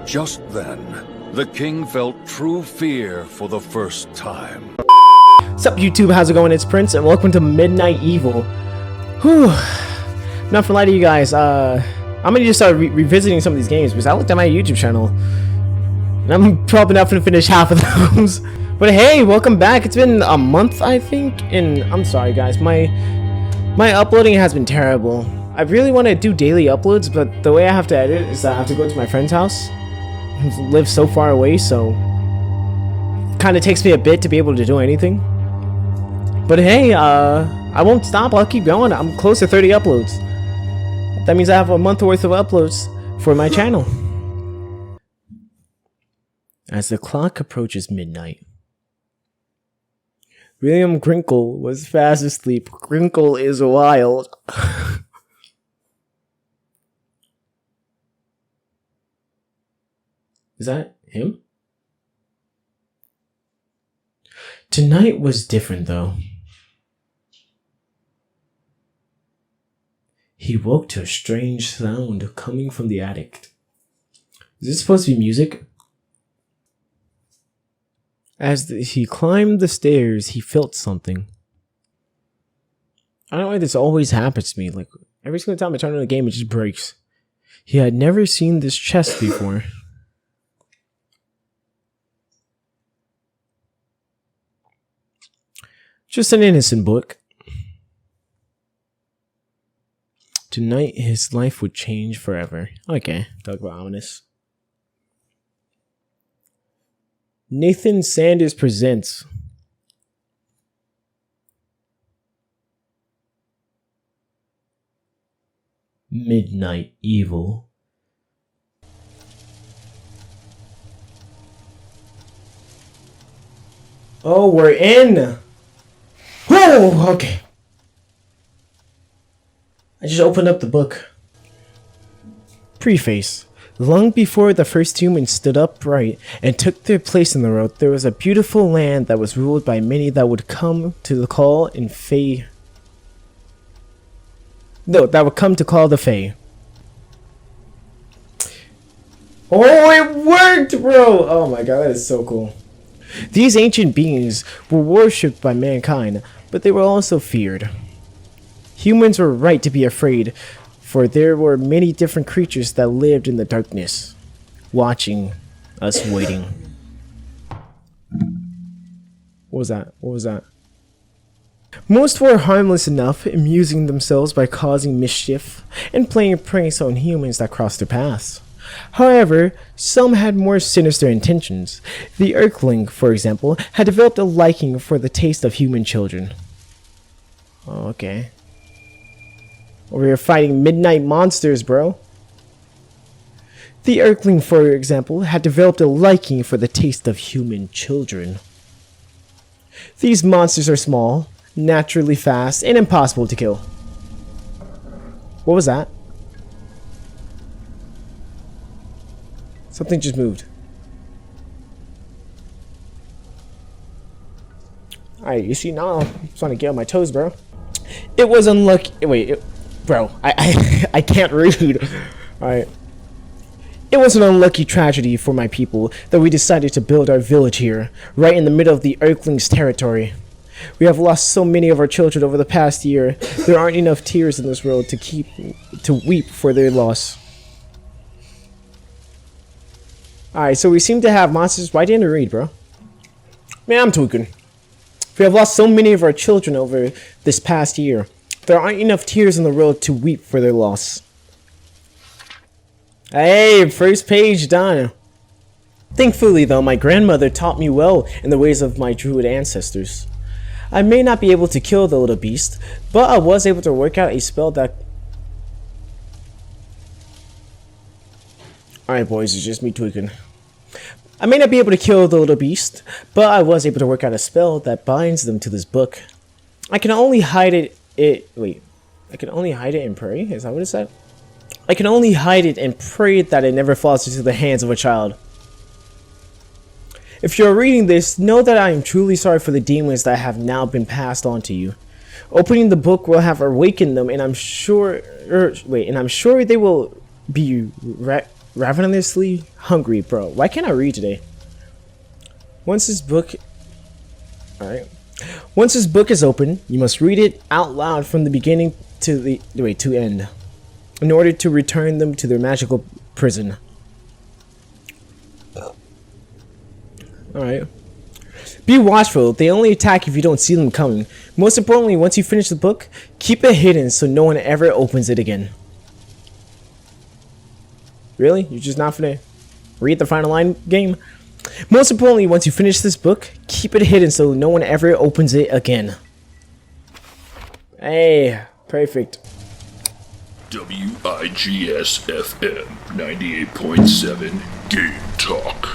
Just then, the king felt true fear for the first time. What's up, YouTube? How's it going? It's Prince, and welcome to Midnight Evil. Whew. Not for lie to you guys, I'm gonna just start revisiting some of these games because I looked at my YouTube channel and I'm probably not gonna finish half of those. But hey, welcome back. It's been a month, I think, and I'm sorry, guys. My uploading has been terrible. I really want to do daily uploads, but the way I have to edit is that I have to go to my friend's house, who lives so far away, so it kind of takes me a bit to be able to do anything. But hey, I won't stop. I'll keep going. I'm close to 30 uploads. That means I have a month worth of uploads for my channel. As the clock approaches midnight, William Crinkle was fast asleep. Crinkle is wild. Is that him? Tonight was different, though. He woke to a strange sound coming from the attic. Is this supposed to be music? As he climbed the stairs, he felt something. I don't know why this always happens to me. Like, every single time I turn on a game, it just breaks. He had never seen this chest before. Just an innocent book. Tonight, his life would change forever. Okay, talk about ominous. Nathan Sanders presents Midnight Evil. Oh, we're in! Whoa, okay. I just opened up the book. Preface. Long before the first humans stood upright and took their place in the world, there was a beautiful land that was ruled by many that would come to the call in Fae. No, that would come to call the Fae. Oh, it worked, bro! Oh my god, that is so cool. These ancient beings were worshipped by mankind, but they were also feared. Humans were right to be afraid, for there were many different creatures that lived in the darkness, watching us waiting. What was that? What was that? Most were harmless enough, amusing themselves by causing mischief and playing pranks on humans that crossed their paths. However, some had more sinister intentions. The Earthling, for example, had developed a liking for the taste of human children. Oh, okay. Over here fighting midnight monsters, bro. The Earthling, for example, had developed a liking for the taste of human children. These monsters are small, naturally fast, and impossible to kill. What was that? Something just moved. Alright, you see now, I'm trying to get on my toes, bro. It was unlucky. Wait, bro, I can't read. Alright. It was an unlucky tragedy for my people that we decided to build our village here, right in the middle of the Earthlings' territory. We have lost so many of our children over the past year. There aren't enough tears in this world to weep for their loss. Alright, so we seem to have monsters. Why didn't I read, bro? Man, I'm tweaking. We have lost so many of our children over this past year. There aren't enough tears in the world to weep for their loss. Hey, first page done. Thankfully, though, my grandmother taught me well in the ways of my druid ancestors. I may not be able to kill the little beast, but I was able to work out a spell that... Alright, boys, it's just me tweaking. I may not be able to kill the little beast, but I was able to work out a spell that binds them to this book. I can only hide it... I can only hide it and pray? Is that what it said? I can only hide it and pray that it never falls into the hands of a child. If you're reading this, know that I am truly sorry for the demons that have now been passed on to you. Opening the book will have awakened them, and I'm sure they will be ravenously hungry, bro. Why can't I read today? Once this book... Alright. Once this book is open, you must read it out loud from the beginning to the... Wait, to end. In order to return them to their magical prison. Alright. Be watchful. They only attack if you don't see them coming. Most importantly, once you finish the book, keep it hidden so no one ever opens it again. Really? You're just not gonna read the final line game? Most importantly, once you finish this book, keep it hidden so no one ever opens it again. Hey, perfect. WIGS-FM 98.7 Game Talk.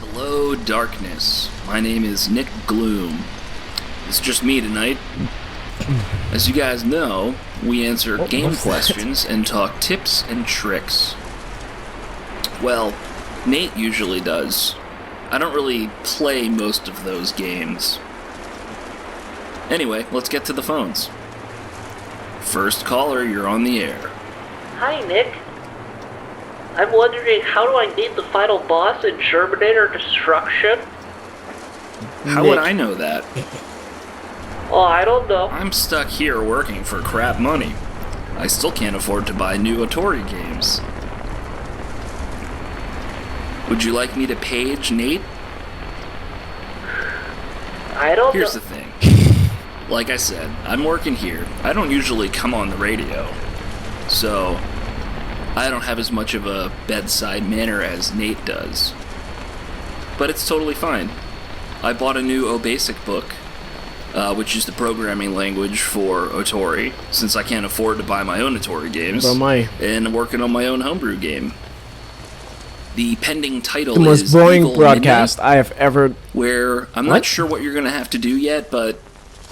Hello, darkness. My name is Nick Gloom. It's just me tonight. As you guys know, we answer game questions and talk tips and tricks. Well, Nate usually does. I don't really play most of those games. Anyway, let's get to the phones. First caller, you're on the air. Hi, Nick. I'm wondering, how do I beat the final boss in Terminator Destruction? How would I know that? Oh, I don't know. I'm stuck here working for crap money. I still can't afford to buy new Atari games. Would you like me to page Nate? I don't Here's know. the thing. Like I said, I'm working here. I don't usually come on the radio. So, I don't have as much of a bedside manner as Nate does. But it's totally fine. I bought a new OBasic book, which is the programming language for Atari, since I can't afford to buy my own Atari games. Oh my. And I'm working on my own homebrew game. The pending title The most is boring Evil broadcast I have ever... where I'm What? not sure what you're going to have to do yet, but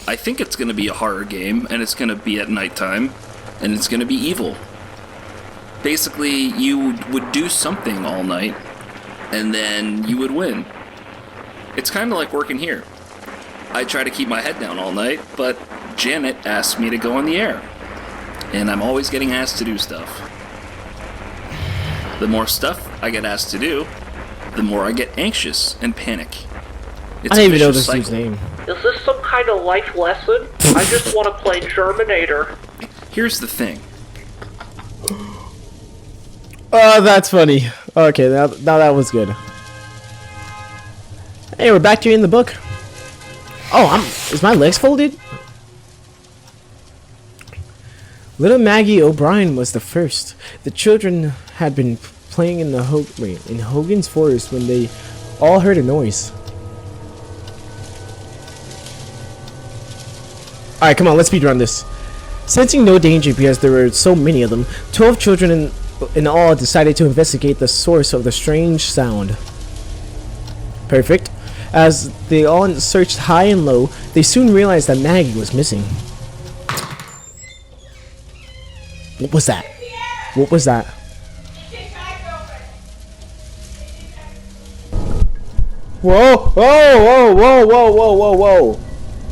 I think it's going to be a horror game, and it's going to be at nighttime, and it's going to be evil. Basically, you would do something all night, and then you would win. It's kind of like working here. I try to keep my head down all night, but Janet asks me to go on the air, and I'm always getting asked to do stuff. The more stuff I get asked to do, the more I get anxious and panic. It's I didn't a even know vicious this dude's cycle. name. Is this some kind of life lesson? I just want to play Terminator. Here's the thing. Oh, that's funny. Okay, now that was good. Hey, we're back to in the book. Oh, is my legs folded? Little Maggie O'Brien was the first. The children had been playing in in Hogan's Forest when they all heard a noise. Alright, come on, let's speedrun this. Sensing no danger because there were so many of them, 12 children in all decided to investigate the source of the strange sound. Perfect. As they all searched high and low, they soon realized that Maggie was missing. What was that? What was that? Whoa! Whoa! Whoa! Whoa! Whoa! Whoa! Whoa! Whoa!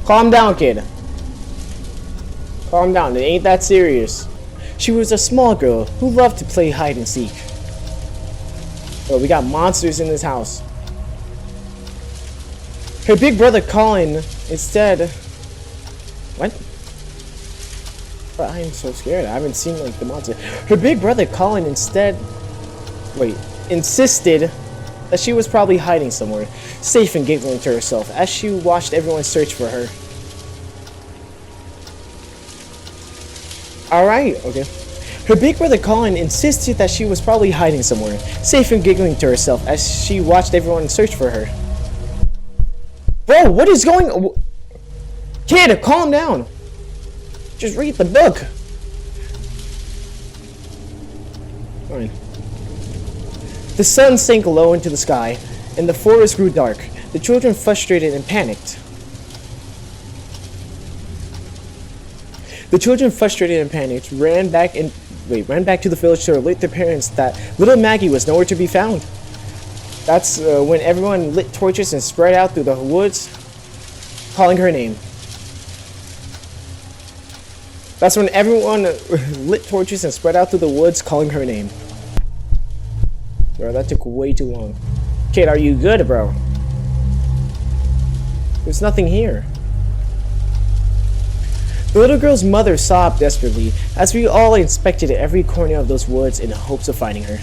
Calm down, kid. Calm down. It ain't that serious. She was a small girl who loved to play hide and seek. Oh, we got monsters in this house. Her big brother Colin instead... What? But I am so scared. I haven't seen like the monster. Her big brother Colin insisted that she was probably hiding somewhere, safe and giggling to herself as she watched everyone search for her. Alright, okay. Her big brother Colin insisted that she was probably hiding somewhere, safe and giggling to herself as she watched everyone search for her. Bro, what is going on? Kid, calm down. Just read the book. Fine. The sun sank low into the sky, and the forest grew dark. The children, frustrated and panicked. Ran back to the village to alert their parents that little Maggie was nowhere to be found. That's when everyone lit torches and spread out through the woods, calling her name. That's when everyone lit torches and spread out through the woods calling her name. Bro, that took way too long. Kid, are you good, bro? There's nothing here. The little girl's mother sobbed desperately as we all inspected every corner of those woods in hopes of finding her.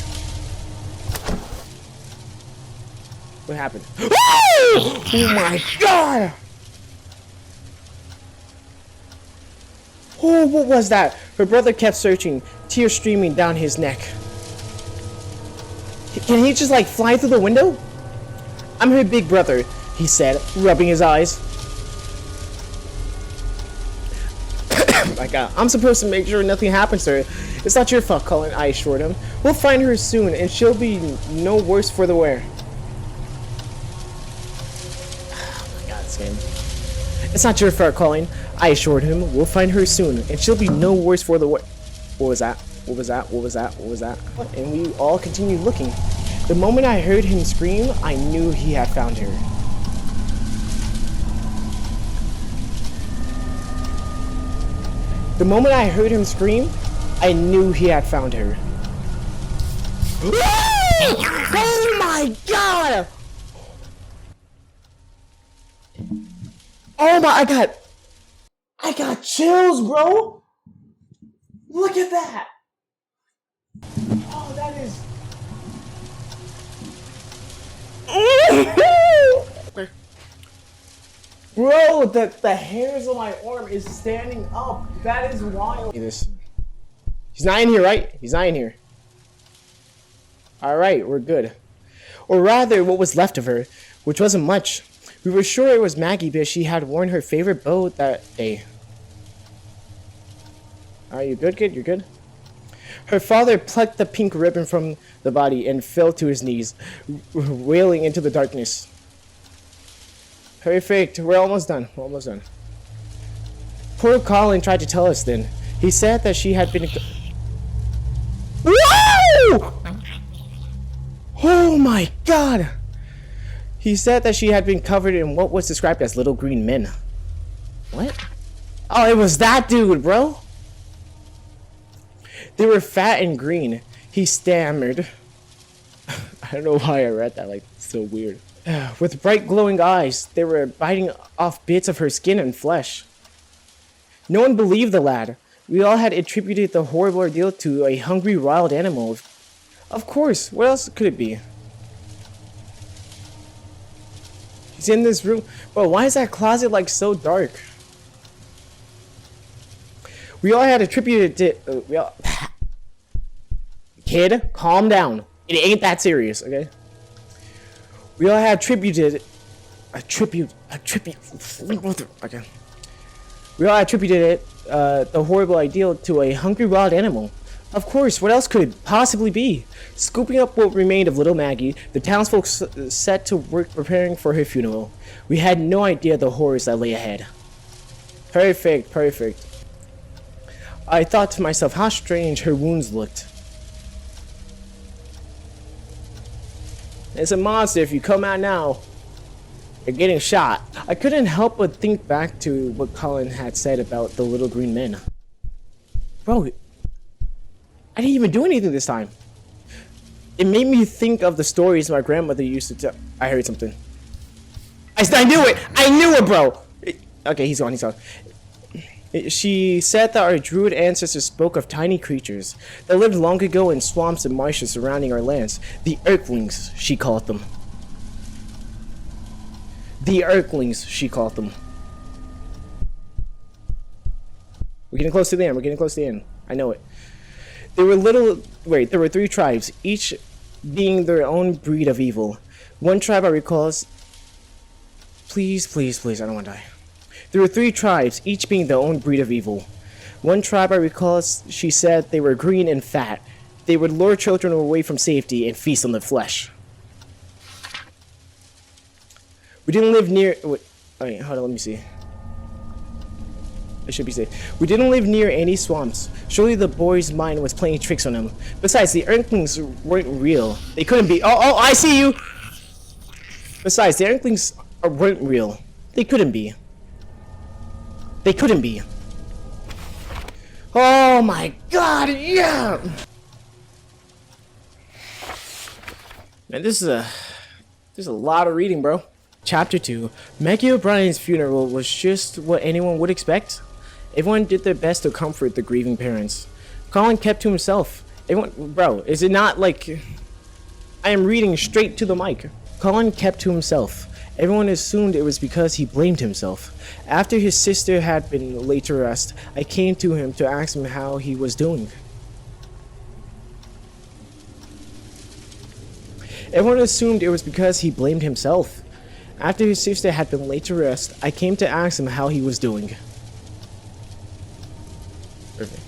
What happened? Oh my god! Oh, what was that? Her brother kept searching, tears streaming down his neck. Can he just like fly through the window? I'm her big brother, he said, rubbing his eyes. My god, I'm supposed to make sure nothing happens to her. It's not your fault, Colin, I assured him. We'll find her soon, and she'll be no worse for the wear. Oh my god, this game. It's not your fault, Colin, I assured him. We'll find her soon, and she'll be no worse for the wear. What was that? What was that? What was that? What was that? And we all continued looking. The moment I heard him scream, I knew he had found her. The moment I heard him scream, I knew he had found her. Oh my god! Oh my, I got chills, bro! Look at that! Oh, that is... Bro, the hairs on my arm is standing up. That is wild. He's not in here, right? He's not in here. Alright, we're good. Or rather, what was left of her, which wasn't much. We were sure it was Maggie because she had worn her favorite bow that day. Are you good, kid? You're good? Her father plucked the pink ribbon from the body and fell to his knees, wailing into the darkness. Perfect. We're almost done. We're almost done. Poor Colin tried to tell us then. He said that she had been... Whoa! Oh my god! He said that she had been covered in what was described as little green men. What? Oh, it was that dude, bro! They were fat and green. He stammered. I don't know why I read that, like, it's so weird. With bright glowing eyes, they were biting off bits of her skin and flesh. No one believed the lad. We all had attributed the horrible ordeal to a hungry wild animal. Of course, what else could it be? He's in this room. Bro, why is that closet like so dark? We all had attributed it. Kid, calm down. It ain't that serious, okay? We all had attributed okay. We all attributed it, the horrible ideal, to a hungry wild animal. Of course, what else could it possibly be? Scooping up what remained of little Maggie, the townsfolk set to work preparing for her funeral. We had no idea the horrors that lay ahead. Perfect, perfect. I thought to myself how strange her wounds looked. It's a monster. If you come out now, you're getting shot. I couldn't help but think back to what Colin had said about the little green men. Bro, I didn't even do anything this time. It made me think of the stories my grandmother used to tell. I heard something. I knew it! I knew it, bro! Okay, he's gone, he's gone. She said that our druid ancestors spoke of tiny creatures that lived long ago in swamps and marshes surrounding our lands. The Earthlings, she called them. The Earthlings, she called them. We're getting close to the end. We're getting close to the end. I know it. There were 3 tribes, each being their own breed of evil. One tribe I recall is... Please, please, please, I don't want to die. There were 3 tribes, each being their own breed of evil. One tribe I recall, she said they were green and fat. They would lure children away from safety and feast on their flesh. We didn't live near... Wait, hold on, let me see. It should be safe. We didn't live near any swamps. Surely the boy's mind was playing tricks on him. Besides, the Earthlings weren't real. They couldn't be. Oh, I see you! Besides, the Earthlings weren't real. They couldn't be. They couldn't be. Oh my god, yeah! Man, there's a lot of reading, bro. Chapter 2. Maggie O'Brien's funeral was just what anyone would expect. Everyone did their best to comfort the grieving parents. Colin kept to himself. Everyone, bro, is it not like... I am reading straight to the mic. Colin kept to himself. Everyone assumed it was because he blamed himself. After his sister had been laid to rest, I came to him to ask him how he was doing. Everyone assumed it was because he blamed himself. After his sister had been laid to rest, I came to ask him how he was doing. Perfect.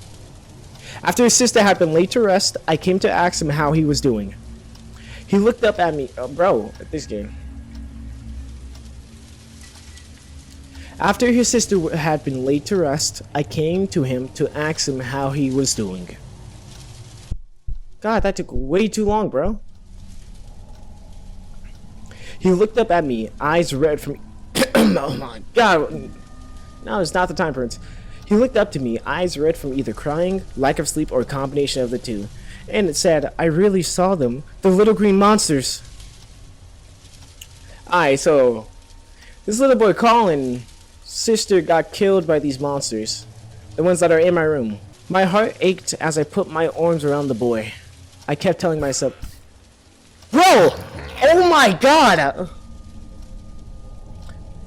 After his sister had been laid to rest, I came to ask him how he was doing. He looked up at me, bro, at this game. After his sister had been laid to rest, I came to him to ask him how he was doing. God, that took way too long, bro. He looked up at me, eyes red from... Oh my god. No, it's not the time, Prince. He looked up to me, eyes red from either crying, lack of sleep, or a combination of the two. And it said, I really saw them. The little green monsters. Alright, so... This little boy Colin's sister got killed by these monsters. The ones that are in my room. My heart ached as I put my arms around the boy. I kept telling myself... Bro! Oh my god!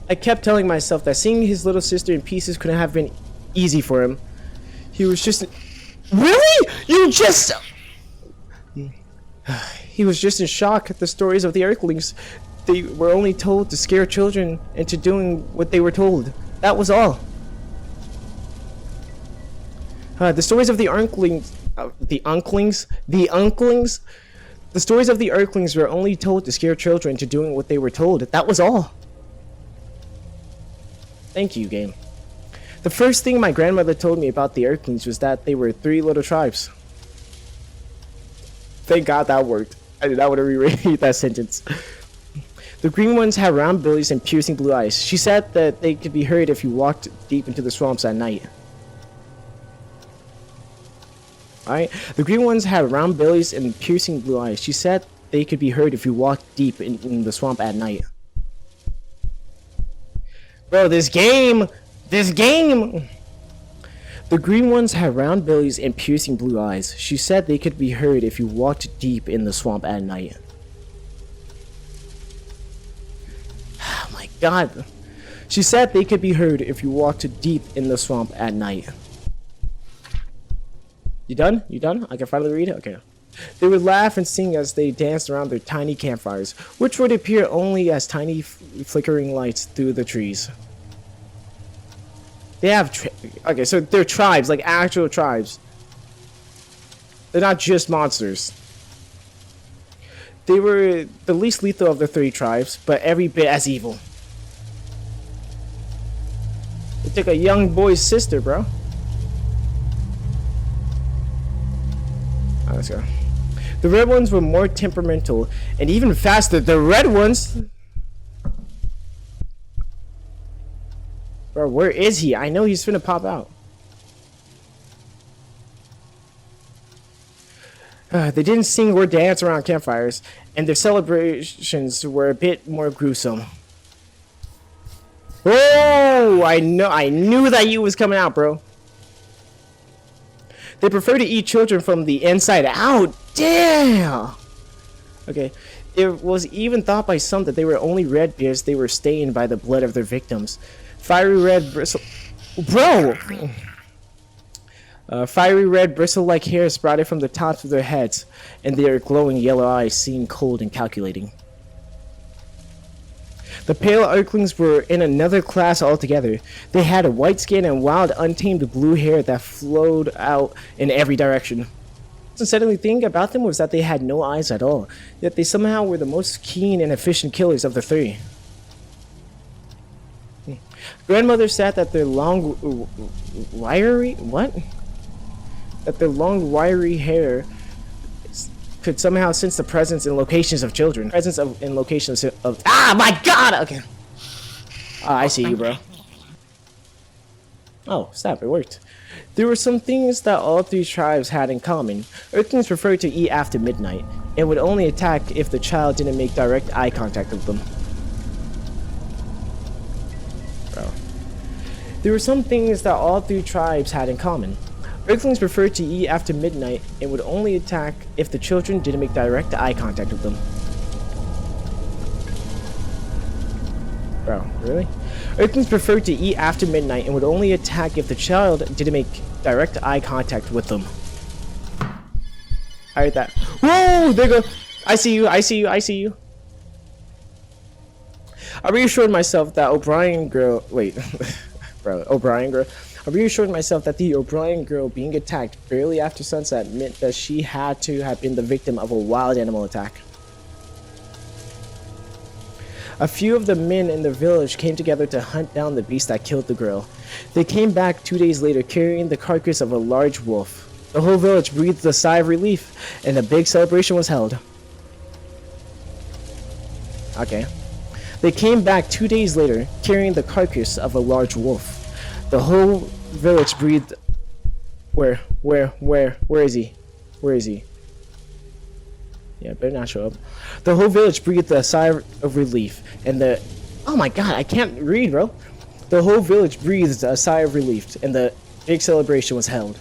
I kept telling myself that seeing his little sister in pieces couldn't have been easy for him. He was just... Really? You just... He was just in shock at the stories of the Earthlings. They were only told to scare children into doing what they were told. That was all. The stories of the Earthlings... The stories of the Earthlings were only told to scare children into doing what they were told. That was all. Thank you, game. The first thing my grandmother told me about the Earthlings was that they were 3 little tribes. Thank God that worked. I did not want to reread that sentence. The green ones had round bellies and piercing blue eyes. She said that they could be heard if you walked deep into the swamps at night. Alright, the green ones had round bellies and piercing blue eyes. She said they could be heard if you walked deep in the swamp at night. Bro, this game! The green ones had round bellies and piercing blue eyes. She said they could be heard if you walked deep in the swamp at night. Oh my god. She said they could be heard if you walked deep in the swamp at night. You done? You done? I can finally read it? Okay. They would laugh and sing as they danced around their tiny campfires, which would appear only as tiny flickering lights through the trees. They have... Okay, so they're tribes, like actual tribes. They're not just monsters. They were the least lethal of the 3 tribes, but every bit as evil. They took a young boy's sister, bro. Alright, let's go. The red ones were more temperamental and even faster. The red ones... Bro, where is he? I know he's finna pop out. They didn't sing or dance around campfires, and their celebrations were a bit more gruesome. Oh, I knew that you was coming out, bro. They prefer to eat children from the inside out. Damn. Okay. It was even thought by some that they were only red because they were stained by the blood of their victims. Fiery red bristle... Bro! Fiery red bristle-like hair sprouted from the tops of their heads, and their glowing yellow eyes seemed cold and calculating. The pale Earthlings were in another class altogether. They had a white skin and wild, untamed blue hair that flowed out in every direction. The unsettling thing about them was that they had no eyes at all, yet they somehow were the most keen and efficient killers of the 3. Grandmother said that their long, wiry... What? That their long, wiry hair could somehow sense the presence in locations of children. In locations of... Ah, my god! Okay. I see you, bro. Oh, snap, it worked. There were some things that all three tribes had in common. Earthlings preferred to eat after midnight, and would only attack if the child didn't make direct eye contact with them. Bro. There were some things that all three tribes had in common. Earthlings preferred to eat after midnight, and would only attack if the children didn't make direct eye contact with them. Bro, really? Earthlings preferred to eat after midnight and would only attack if the child didn't make direct eye contact with them. I heard that. Whoa! There you go. I see you. I see you. I see you. I reassured myself that O'Brien girl. Wait, bro, O'Brien girl. I reassured myself that the O'Brien girl being attacked barely after sunset meant that she had to have been the victim of a wild animal attack. A few of the men in the village came together to hunt down the beast that killed the girl. They came back 2 days later carrying the carcass of a large wolf. The whole village breathed a sigh of relief, and a big celebration was held. Okay. They came back 2 days later carrying the carcass of a large wolf. The whole village breathed... Where is he? Where is he? Yeah, better not show up. The whole village breathed a sigh of relief, and the... Oh my god, I can't read, bro. The whole village breathed a sigh of relief, and the big celebration was held.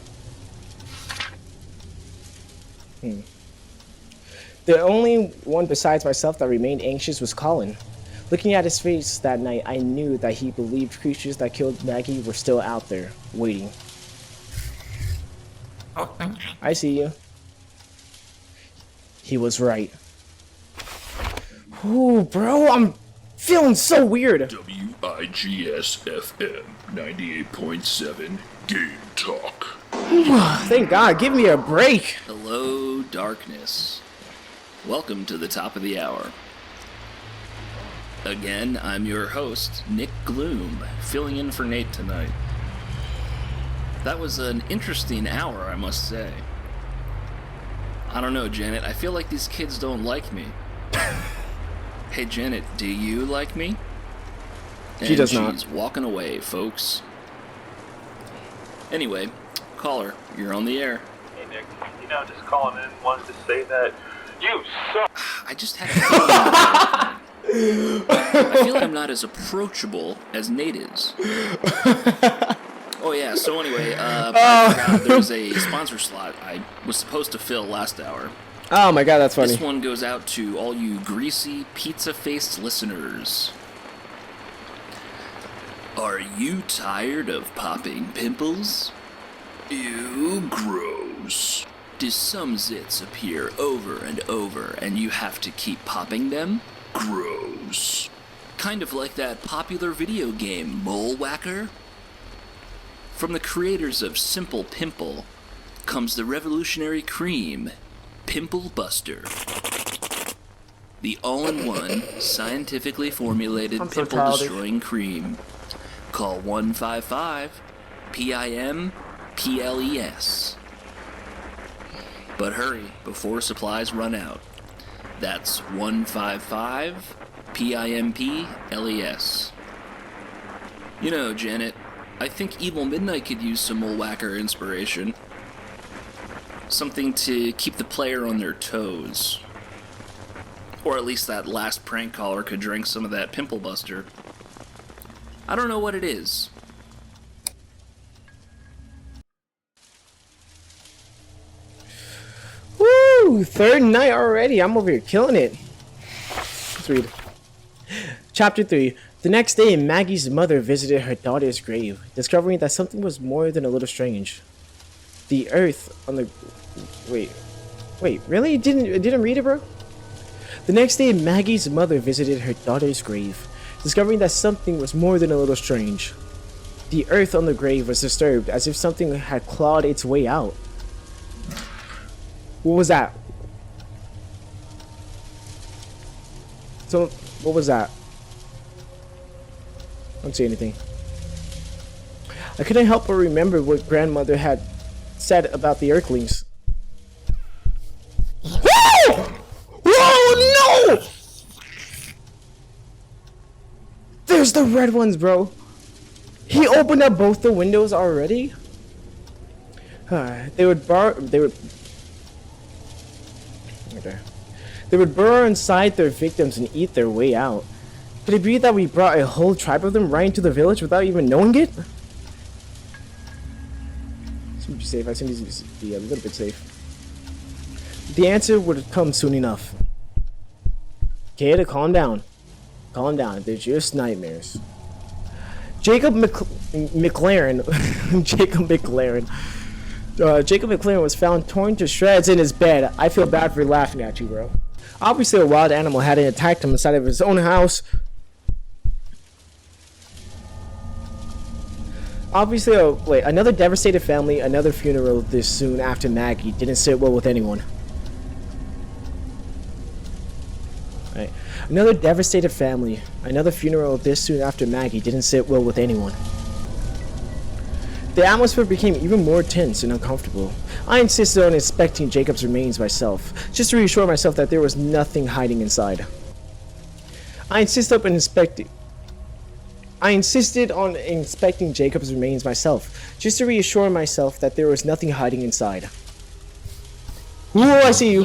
The only one besides myself that remained anxious was Colin. Looking at his face that night, I knew that he believed creatures that killed Maggie were still out there, waiting. I see you. He was right. Ooh, bro, I'm feeling so weird. WIGS-FM 98.7 Game Talk. Thank God, give me a break. Hello, darkness. Welcome to the top of the hour. Again, I'm your host, Nick Gloom, filling in for Nate tonight. That was an interesting hour, I must say. I don't know, Janet, I feel like these kids don't like me. Hey, Janet, do you like me? She does not. She's walking away, folks. Anyway, caller, you're on the air. Hey, Nick, just calling in, wanted to say that you suck. I just had to I feel like I'm not as approachable as Nate is. Oh yeah, so anyway, I forgot there's a sponsor slot I was supposed to fill last hour. Oh my god, that's funny. This one goes out to all you greasy, pizza-faced listeners. Are you tired of popping pimples? Ew, gross. Do some zits appear over and over and you have to keep popping them? Gross. Kind of like that popular video game, Mole Whacker? From the creators of Simple Pimple comes the revolutionary cream, Pimple Buster. The all-in-one, scientifically formulated pimple-destroying cream. Call 155-PIM-PLES. But hurry before supplies run out. That's 155-PIMPLES. You know, Janet, I think Evil Midnight could use some Mole Whacker inspiration. Something to keep the player on their toes. Or at least that last prank caller could drink some of that Pimple Buster. I don't know what it is. Woo! Third night already. I'm over here killing it. Let's read. Chapter 3. The next day, Maggie's mother visited her daughter's grave, discovering that something was more than a little strange. The earth on the... Wait, really? It didn't read it, bro? The next day, Maggie's mother visited her daughter's grave, discovering that something was more than a little strange. The earth on the grave was disturbed, as if something had clawed its way out. What was that? So, what was that? I don't see anything. I couldn't help but remember what grandmother had said about the Earthlings. Whoa! Whoa, no! There's the red ones, bro. He opened up both the windows already? They would burrow inside their victims and eat their way out. Could it be that we brought a whole tribe of them right into the village without even knowing it? Seems to be safe. I seem to be a little bit safe. The answer would come soon enough. Kid, calm down. Calm down. They're just nightmares. Jacob McLaren. Jacob McLaren was found torn to shreds in his bed. I feel bad for laughing at you, bro. Obviously, a wild animal had attacked him inside of his own house. Obviously, wait, another devastated family, another funeral this soon after Maggie didn't sit well with anyone. Right. Another devastated family, another funeral this soon after Maggie didn't sit well with anyone. The atmosphere became even more tense and uncomfortable. I insisted on inspecting Jacob's remains myself, just to reassure myself that there was nothing hiding inside. I insisted on inspecting Jacob's remains myself, just to reassure myself that there was nothing hiding inside. Whoa, I see you!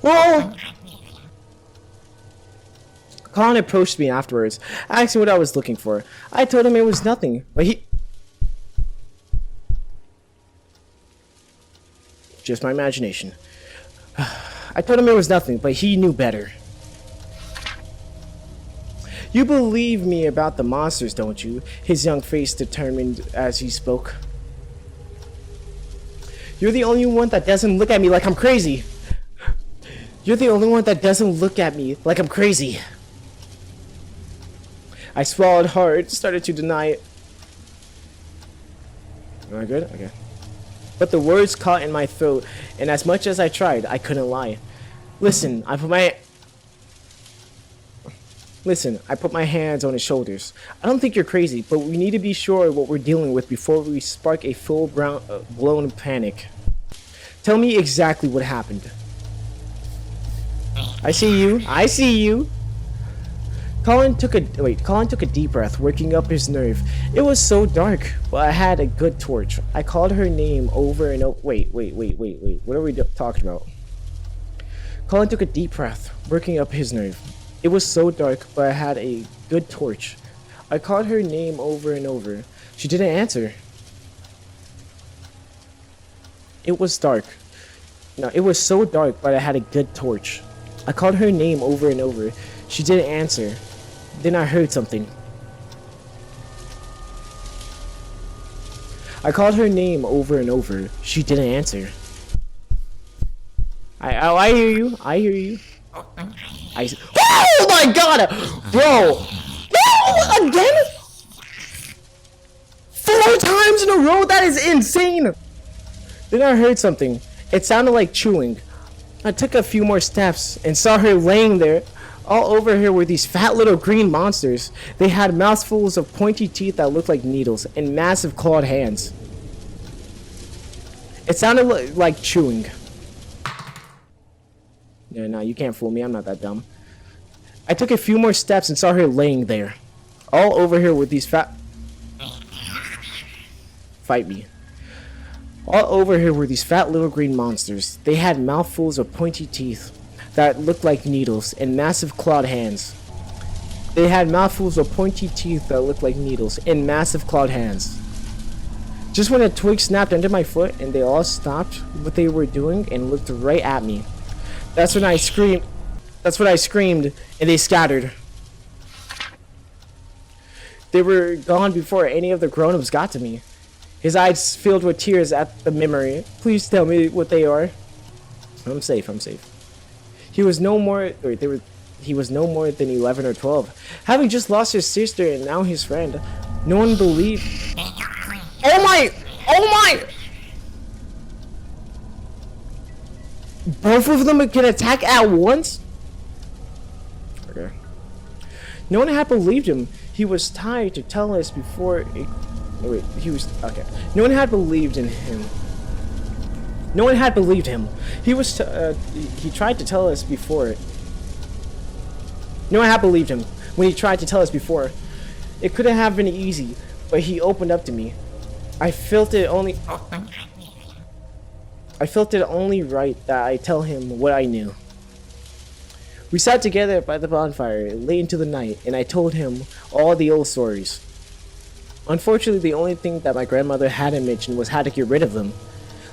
Whoa! Colin approached me afterwards, asking what I was looking for. I told him it was nothing, but he... Just my imagination. I told him it was nothing, but he knew better. You believe me about the monsters, don't you? His young face determined as he spoke. You're the only one that doesn't look at me like I'm crazy. You're the only one that doesn't look at me like I'm crazy. I swallowed hard, started to deny it. Am I good? Okay. But the words caught in my throat, and as much as I tried, I couldn't lie. Listen, I put my hands on his shoulders. I don't think you're crazy, but we need to be sure what we're dealing with before we spark a full-blown panic. Tell me exactly what happened. I see you. I see you. Colin took a deep breath, working up his nerve. It was so dark, but I had a good torch. I called her name over and over. Wait. What are we talking about? Colin took a deep breath, working up his nerve. It was so dark, but I had a good torch. I called her name over and over. She didn't answer. It was dark. No, it was so dark, but I had a good torch. I called her name over and over. She didn't answer. Then I heard something. I called her name over and over. She didn't answer. I hear you. I hear you. Oh my god! Bro! No! Again? 4 times in a row? That is insane! Then I heard something. It sounded like chewing. I took a few more steps and saw her laying there. All over her were these fat little green monsters. They had mouthfuls of pointy teeth that looked like needles and massive clawed hands. It sounded like chewing. Yeah, no, you can't fool me. I'm not that dumb. I took a few more steps and saw her laying there. All over her were these fat... Fight me. All over her were these fat little green monsters. They had mouthfuls of pointy teeth that looked like needles and massive clawed hands. They had mouthfuls of pointy teeth that looked like needles and massive clawed hands. Just when a twig snapped under my foot and they all stopped what they were doing and looked right at me. That's when I screamed. That's when I screamed and they scattered. They were gone before any of the grown-ups got to me. His eyes filled with tears at the memory. Please tell me what they are. I'm safe. I'm safe. He was no more. He was no more than 11 or 12, having just lost his sister and now his friend. No one believed. Oh my! Oh my! Both of them can attack at once? Okay. No one had believed him. He was tired to tell us before. He was okay. No one had believed in him. No one had believed him. He tried to tell us before. No one had believed him when he tried to tell us before. It couldn't have been easy, but he opened up to me. I felt it only right that I tell him what I knew. We sat together by the bonfire late into the night, and I told him all the old stories. Unfortunately, the only thing that my grandmother hadn't mentioned was how to get rid of them.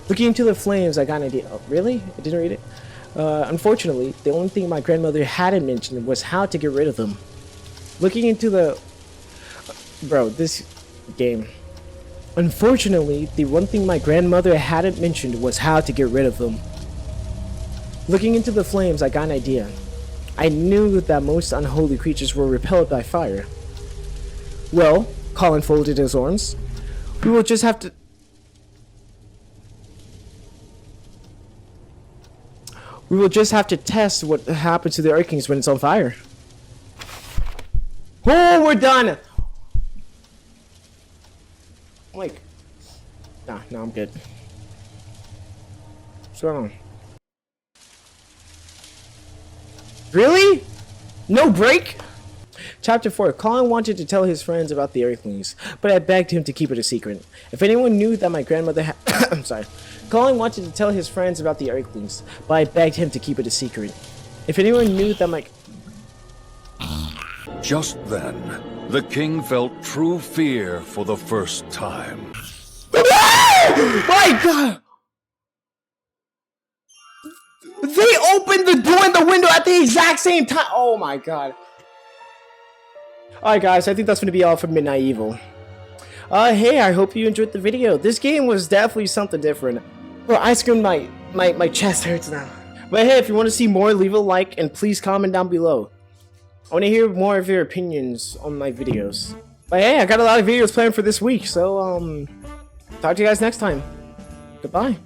Looking into the flames, I got an idea. Oh, really? I didn't read it? Unfortunately, the only thing my grandmother hadn't mentioned was how to get rid of them. Looking into the... Bro, this game. Unfortunately, the one thing my grandmother hadn't mentioned was how to get rid of them. Looking into the flames, I got an idea. I knew that most unholy creatures were repelled by fire. Well, Colin folded his arms. We will just have to... We will just have to test what happens to the Earth Kings when it's on fire. Oh, we're done! Like... Nah, I'm good. What's going on? Really? No break? Chapter 4. Colin wanted to tell his friends about the Earthlings, but I begged him to keep it a secret. If anyone knew that my grandmother had... I'm sorry. Colin wanted to tell his friends about the Earthlings, but I begged him to keep it a secret. If anyone knew that my... Just then, the king felt true fear for the first time. My God! They opened the door and the window at the exact same time! Oh my God. Alright guys, I think that's going to be all for Midnight Evil. Hey, I hope you enjoyed the video. This game was definitely something different. Bro, ice cream, my chest hurts now. But hey, if you want to see more, leave a like and please comment down below. I want to hear more of your opinions on my videos. But hey, I got a lot of videos planned for this week, so talk to you guys next time. Goodbye.